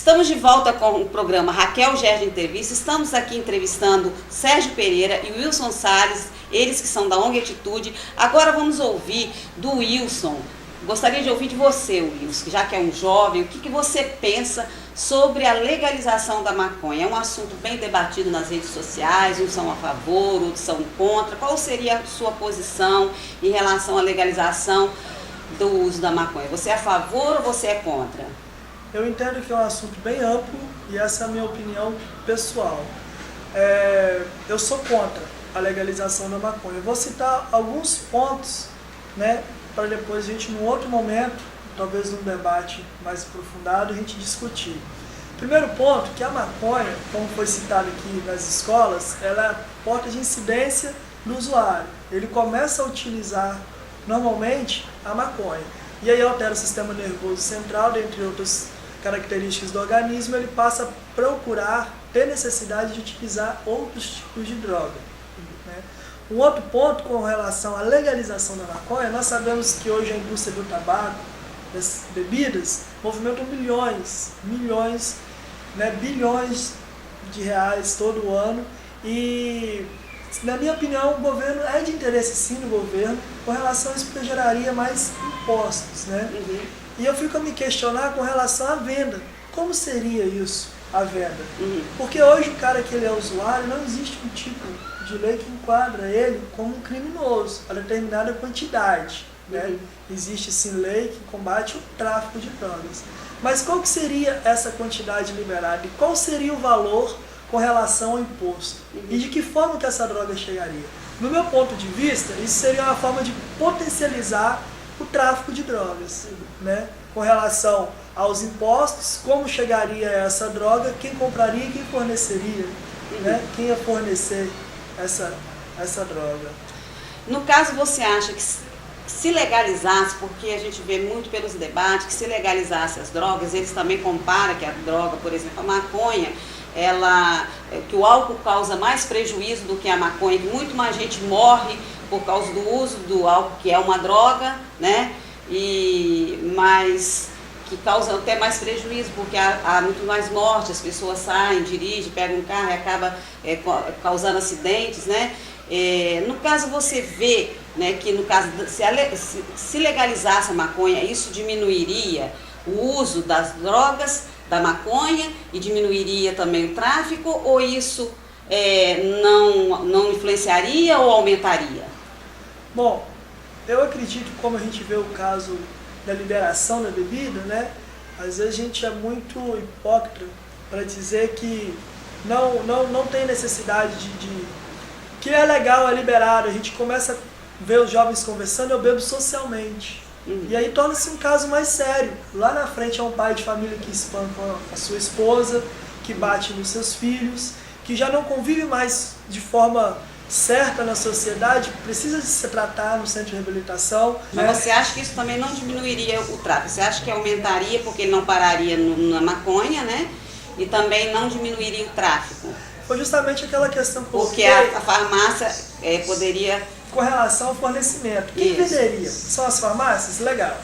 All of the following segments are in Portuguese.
Estamos de volta com o programa Raquel Gerda Entrevista. Estamos aqui entrevistando Sérgio Pereira e Wilson Salles, eles que são da ONG Atitude. Agora vamos ouvir do Wilson. Gostaria de ouvir de você, Wilson, já que é um jovem, o que você pensa sobre a legalização da maconha? É um assunto bem debatido nas redes sociais, uns são a favor, outros são contra. Qual seria a sua posição em relação à legalização do uso da maconha? Você é a favor ou você é contra? Eu entendo que é um assunto bem amplo e essa é a minha opinião pessoal. Eu sou contra a legalização da maconha. Eu vou citar alguns pontos, né, para depois a gente, num outro momento, talvez num debate mais aprofundado, a gente discutir. Primeiro ponto, que a maconha, como foi citado aqui nas escolas, ela é a porta de incidência do usuário. Ele começa a utilizar normalmente a maconha. E aí altera o sistema nervoso central, dentre outras características do organismo, ele passa a procurar, ter necessidade de utilizar outros tipos de droga. Né? Um outro ponto com relação à legalização da maconha, nós sabemos que hoje a indústria do tabaco, das bebidas, movimenta milhões, né, bilhões de reais todo ano e, na minha opinião, o governo é de interesse sim do governo com relação a isso, porque geraria mais impostos, né? E eu fico a me questionar com relação à venda. Como seria isso, a venda? Porque hoje o cara que ele é usuário, não existe um tipo de lei que enquadra ele como um criminoso, a determinada quantidade, né? Existe sim lei que combate o tráfico de drogas. Mas qual que seria essa quantidade liberada? E qual seria o valor com relação ao imposto? E de que forma que essa droga chegaria? No meu ponto de vista, isso seria uma forma de potencializar o tráfico de drogas, né? Com relação aos impostos, como chegaria essa droga, quem compraria e quem forneceria, né? Quem ia fornecer essa droga. No caso, você acha que se legalizasse, porque a gente vê muito pelos debates, que se legalizasse as drogas, eles também comparam que a droga, por exemplo, a maconha, que o álcool causa mais prejuízo do que a maconha, que muito mais gente morre por causa do uso do álcool, que é uma droga, né? Mas que causa até mais prejuízo, porque há muito mais morte, as pessoas saem, dirigem, pegam um carro e acaba causando acidentes, né? No caso, você vê, né, que no caso, se legalizasse a maconha, isso diminuiria o uso das drogas, da maconha, e diminuiria também o tráfico, ou isso não influenciaria ou aumentaria? Bom, eu acredito, como a gente vê o caso da liberação da bebida, né? Às vezes a gente é muito hipócrita para dizer que não tem necessidade que é legal, é liberado. A gente começa a ver os jovens conversando, eu bebo socialmente. E aí torna-se um caso mais sério. Lá na frente é um pai de família que espanca a sua esposa, que bate nos seus filhos, que já não convive mais de forma certa na sociedade, precisa de se tratar no centro de reabilitação. Mas você acha que isso também não diminuiria o tráfico? Você acha que aumentaria porque ele não pararia na maconha, né? E também não diminuiria o tráfico? Foi justamente aquela questão que porque a farmácia poderia... Com relação ao fornecimento. Quem venderia? São as farmácias? Legal.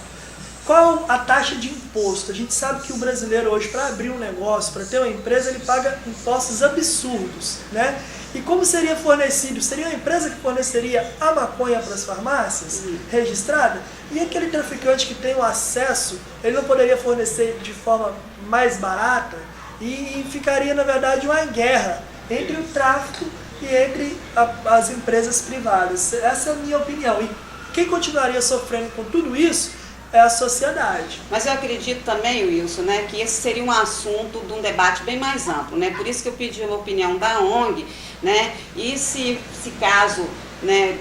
Qual a taxa de imposto? A gente sabe que o brasileiro hoje, para abrir um negócio, para ter uma empresa, ele paga impostos absurdos, né? E como seria fornecido? Seria uma empresa que forneceria a maconha para as farmácias, registrada? E aquele traficante que tem o acesso, ele não poderia fornecer de forma mais barata? E ficaria, na verdade, uma guerra entre o tráfico e entre as empresas privadas. Essa é a minha opinião. E quem continuaria sofrendo com tudo isso é a sociedade. Mas eu acredito também, Wilson, né, que esse seria um assunto de um debate bem mais amplo, né? Por isso que eu pedi uma opinião da ONG, né? E se caso, né,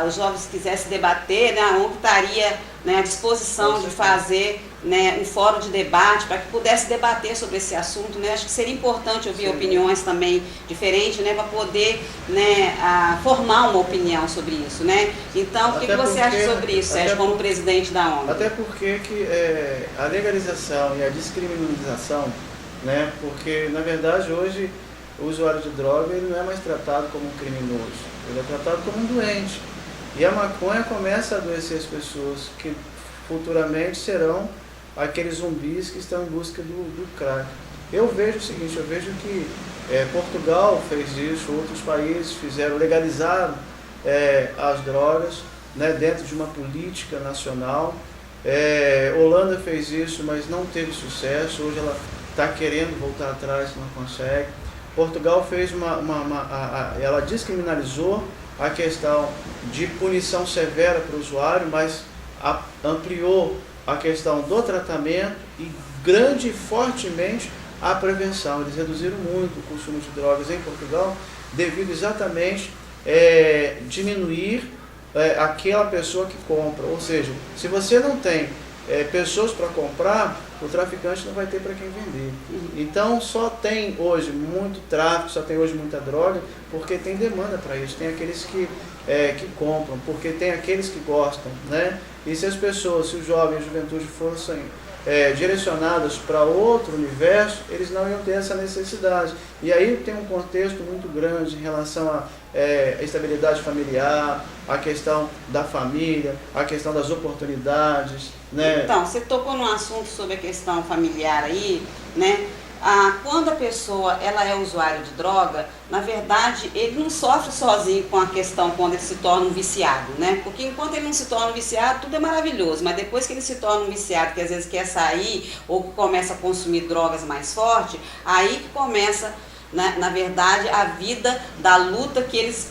os jovens quisessem debater, né, a ONG estaria, né, à disposição de fazer, né, um fórum de debate para que pudesse debater sobre esse assunto, né? Acho que seria importante ouvir opiniões também diferentes, né, para poder, né, formar uma opinião sobre isso, né? Então, o que você acha sobre isso, Sérgio, como presidente da ONG? Até porque a legalização e a descriminalização, né, porque na verdade hoje o usuário de droga ele não é mais tratado como um criminoso, ele é tratado como um doente. E a maconha começa a adoecer as pessoas que futuramente serão aqueles zumbis que estão em busca do crack. Eu vejo o seguinte, eu vejo que Portugal fez isso, outros países fizeram, legalizaram as drogas, né, dentro de uma política nacional. Holanda fez isso, mas não teve sucesso. Hoje ela está querendo voltar atrás, não consegue. Portugal fez ela descriminalizou a questão de punição severa para o usuário, mas ampliou a questão do tratamento e grande e fortemente a prevenção. Eles reduziram muito o consumo de drogas em Portugal, devido exatamente diminuir aquela pessoa que compra. Ou seja, se você não tem pessoas para comprar, o traficante não vai ter para quem vender. Então só tem hoje muito tráfico, só tem hoje muita droga, porque tem demanda para isso. Tem aqueles que compram, porque tem aqueles que gostam, né? E se as pessoas, se os jovens, a juventude fossem direcionadas para outro universo, eles não iam ter essa necessidade. E aí tem um contexto muito grande em relação à estabilidade familiar, a questão da família, a questão das oportunidades, né? Então, você tocou num assunto sobre a questão familiar aí, né? Quando a pessoa ela é usuária de droga, na verdade, ele não sofre sozinho com a questão quando ele se torna um viciado, né? Porque enquanto ele não se torna um viciado, tudo é maravilhoso, mas depois que ele se torna um viciado, que às vezes quer sair ou que começa a consumir drogas mais fortes, aí que começa, né, na verdade, a vida da luta que eles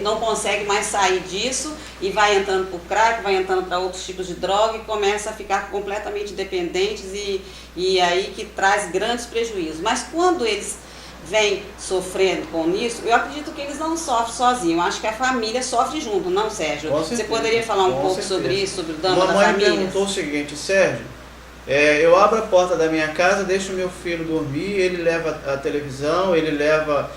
não conseguem mais sair disso e vai entrando para o crack, vai entrando para outros tipos de droga e começa a ficar completamente dependentes e aí que traz grandes prejuízos. Mas quando eles vêm sofrendo com isso, eu acredito que eles não sofrem sozinhos, eu acho que a família sofre junto, não, Sérgio? Você poderia falar um pouco sobre isso, sobre o dano da família? Mamãe perguntou o seguinte, Sérgio, eu abro a porta da minha casa, deixo meu filho dormir, ele leva a televisão, ele leva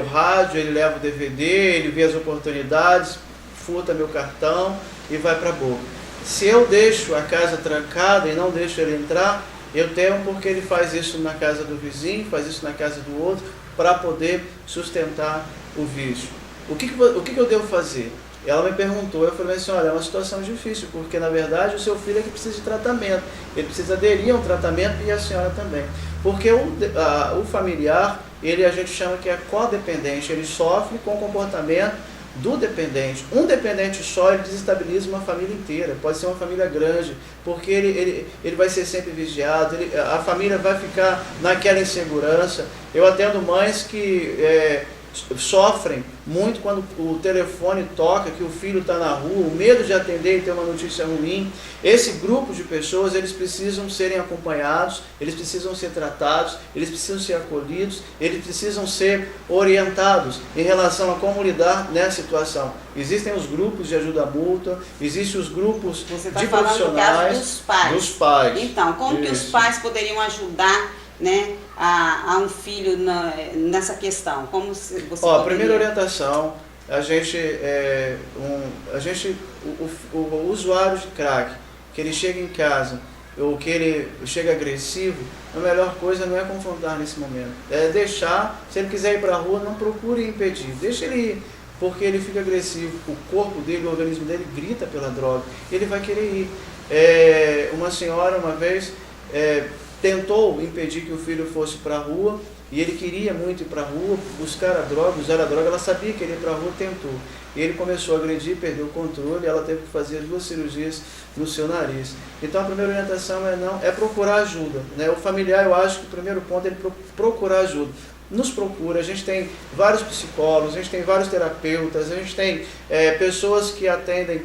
o rádio, ele leva o DVD, ele vê as oportunidades, furta meu cartão e vai para a boca. Se eu deixo a casa trancada e não deixo ele entrar, eu temo porque ele faz isso na casa do vizinho, faz isso na casa do outro, para poder sustentar o vício. O que eu devo fazer? Ela me perguntou, eu falei assim, olha, é uma situação difícil, porque na verdade o seu filho é que precisa de tratamento, ele precisa aderir a um tratamento e a senhora também. Porque o familiar, a gente chama que é codependente, ele sofre com o comportamento do dependente. Um dependente só, ele desestabiliza uma família inteira, pode ser uma família grande, porque ele vai ser sempre vigiado, a família vai ficar naquela insegurança. Eu atendo mães que sofrem muito quando o telefone toca, que o filho está na rua, o medo de atender e ter uma notícia ruim. Esse grupo de pessoas, eles precisam serem acompanhados, eles precisam ser tratados, eles precisam ser acolhidos, eles precisam ser orientados em relação a como lidar nessa situação. Existem os grupos de ajuda mútua, existem os grupos de profissionais. Você está falando no caso dos pais. Dos pais. Então, como que os pais poderiam ajudar, né, a um filho nessa questão? Como você a primeira orientação, o usuário de crack, que ele chega em casa ou que ele chega agressivo, a melhor coisa não é confrontar nesse momento, é deixar. Se ele quiser ir para a rua, não procure impedir, deixa ele ir, porque ele fica agressivo, o corpo dele, o organismo dele grita pela droga, ele vai querer ir. Uma senhora uma vez tentou impedir que o filho fosse para a rua, e ele queria muito ir para a rua, buscar a droga, usar a droga, ela sabia que ele ia para a rua, tentou. E ele começou a agredir, perdeu o controle, e ela teve que fazer 2 cirurgias no seu nariz. Então a primeira orientação é procurar ajuda, né? O familiar, eu acho que o primeiro ponto é procurar ajuda. Nos procura, a gente tem vários psicólogos, a gente tem vários terapeutas, a gente tem pessoas que atendem,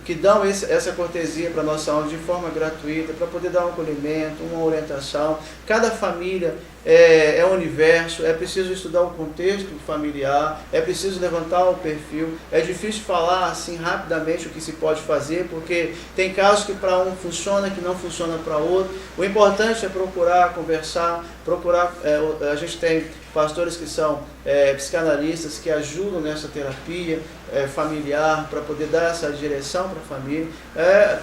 que dão essa cortesia para a nossa aula de forma gratuita, para poder dar um acolhimento, uma orientação. Cada família é um universo, é preciso estudar o contexto familiar, é preciso levantar o perfil. É difícil falar assim rapidamente o que se pode fazer, porque tem casos que para um funciona, que não funciona para outro. O importante é procurar conversar, a gente tem pastores que são psicanalistas, que ajudam nessa terapia familiar, para poder dar essa direção para a família.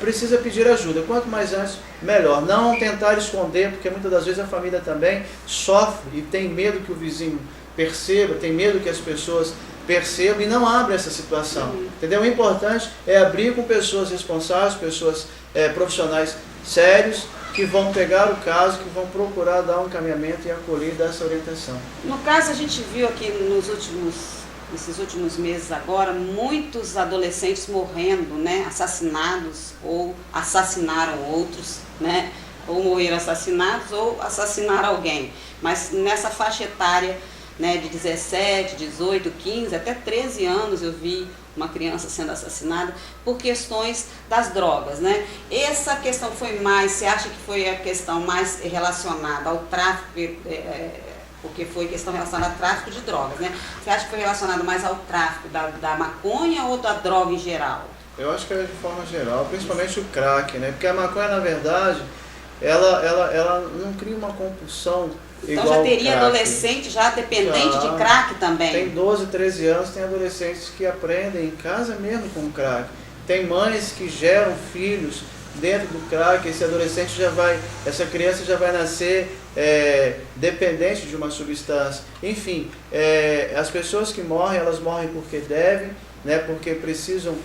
Precisa pedir ajuda, quanto mais antes, melhor. Não tentar esconder, porque muitas das vezes a família também sofre e tem medo que o vizinho perceba, tem medo que as pessoas percebam e não abre essa situação. Entendeu? O importante é abrir com pessoas responsáveis, pessoas profissionais sérios que vão pegar o caso, que vão procurar dar um encaminhamento e acolher e dar essa orientação. No caso, a gente viu aqui nesses últimos meses agora, muitos adolescentes morrendo, né, assassinados ou assassinaram outros, né, ou morreram assassinados ou assassinaram alguém. Mas nessa faixa etária, né, de 17, 18, 15, até 13 anos eu vi uma criança sendo assassinada por questões das drogas, né? Essa questão foi mais, você acha que foi a questão mais relacionada ao tráfico, porque foi questão relacionada ao tráfico de drogas, né? Você acha que foi relacionado mais ao tráfico da maconha ou da droga em geral? Eu acho que é de forma geral, principalmente o crack, né? Porque a maconha, na verdade, ela não cria uma compulsão. Então já teria adolescente já dependente de crack também? Tem 12, 13 anos, tem adolescentes que aprendem em casa mesmo com crack. Tem mães que geram filhos dentro do crack, essa criança já vai nascer dependente de uma substância. Enfim, as pessoas que morrem, elas morrem porque devem, né, porque precisam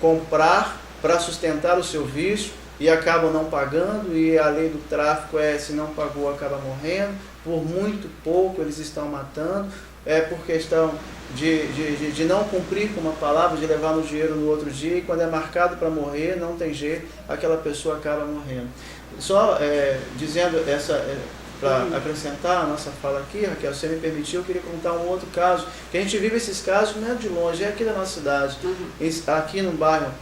comprar para sustentar o seu vício, e acabam não pagando, e a lei do tráfico se não pagou, acaba morrendo. Por muito pouco eles estão matando, por questão de não cumprir com uma palavra, de levar no dinheiro no outro dia, e quando é marcado para morrer, não tem jeito, aquela pessoa acaba morrendo. Só dizendo para acrescentar a nossa fala aqui, Raquel, se você me permitiu, eu queria contar um outro caso, que a gente vive esses casos não é de longe, é aqui da nossa cidade, aqui no bairro,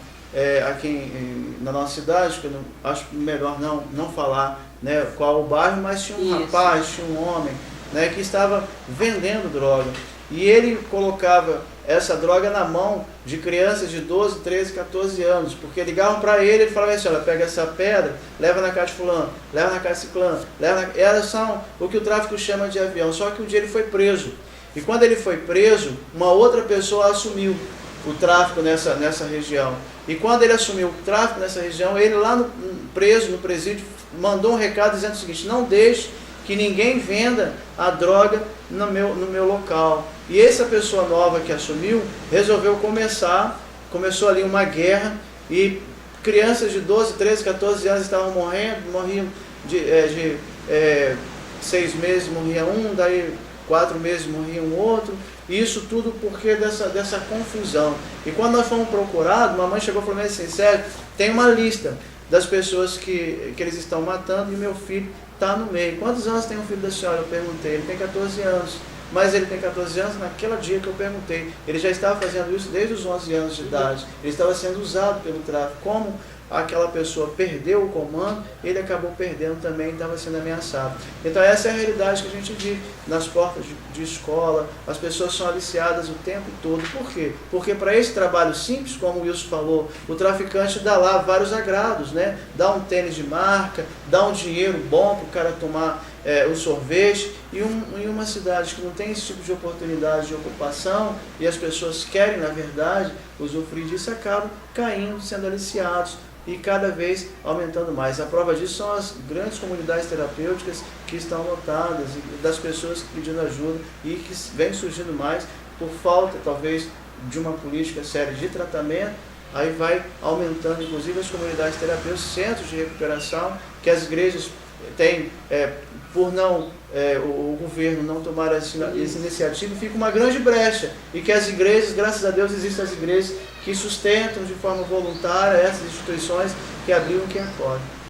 na nossa cidade, que eu acho melhor não falar, né, qual o bairro, mas tinha um rapaz, tinha um homem, né, que estava vendendo droga, e ele colocava essa droga na mão de crianças de 12, 13, 14 anos, porque ligavam para ele falava assim: olha, pega essa pedra, leva na casa de fulano, leva na casa de ciclano, elas são o que o tráfico chama de avião. Só que um dia ele foi preso, e quando ele foi preso, uma outra pessoa assumiu o tráfico nessa região. E quando ele assumiu o tráfico nessa região, ele lá preso no presídio, mandou um recado dizendo o seguinte: não deixe que ninguém venda a droga no meu local. E essa pessoa nova que assumiu, resolveu começou ali uma guerra, e crianças de 12, 13, 14 anos estavam morriam de 6 meses morria um, daí 4 meses morria um outro. Isso tudo porque dessa confusão. E quando nós fomos procurados, uma mãe chegou e falou assim: sério, tem uma lista das pessoas que eles estão matando, e meu filho está no meio. Quantos anos tem o filho da senhora? Eu perguntei. Ele tem 14 anos. Mas ele tem 14 anos naquele dia que eu perguntei. Ele já estava fazendo isso desde os 11 anos de idade. Ele estava sendo usado pelo tráfico. Como aquela pessoa perdeu o comando, ele acabou perdendo também, estava sendo ameaçado. Então essa é a realidade que a gente vive nas portas de escola. As pessoas são aliciadas o tempo todo. Por quê? Porque para esse trabalho simples, como o Wilson falou, o traficante dá lá vários agrados, né? Dá um tênis de marca, dá um dinheiro bom para o cara tomar o sorvete. E em uma cidade que não tem esse tipo de oportunidade de ocupação, e as pessoas querem, na verdade, usufruir disso, acabam caindo, sendo aliciados, e cada vez aumentando mais. A prova disso são as grandes comunidades terapêuticas que estão lotadas, e das pessoas pedindo ajuda, e que vem surgindo mais por falta, talvez, de uma política séria de tratamento. Aí vai aumentando, inclusive, as comunidades terapêuticas, centros de recuperação, que as igrejas têm, por o governo não tomar essa iniciativa, fica uma grande brecha, e que as igrejas, graças a Deus, existem as igrejas que sustentam de forma voluntária essas instituições que abrigam e que acolhem.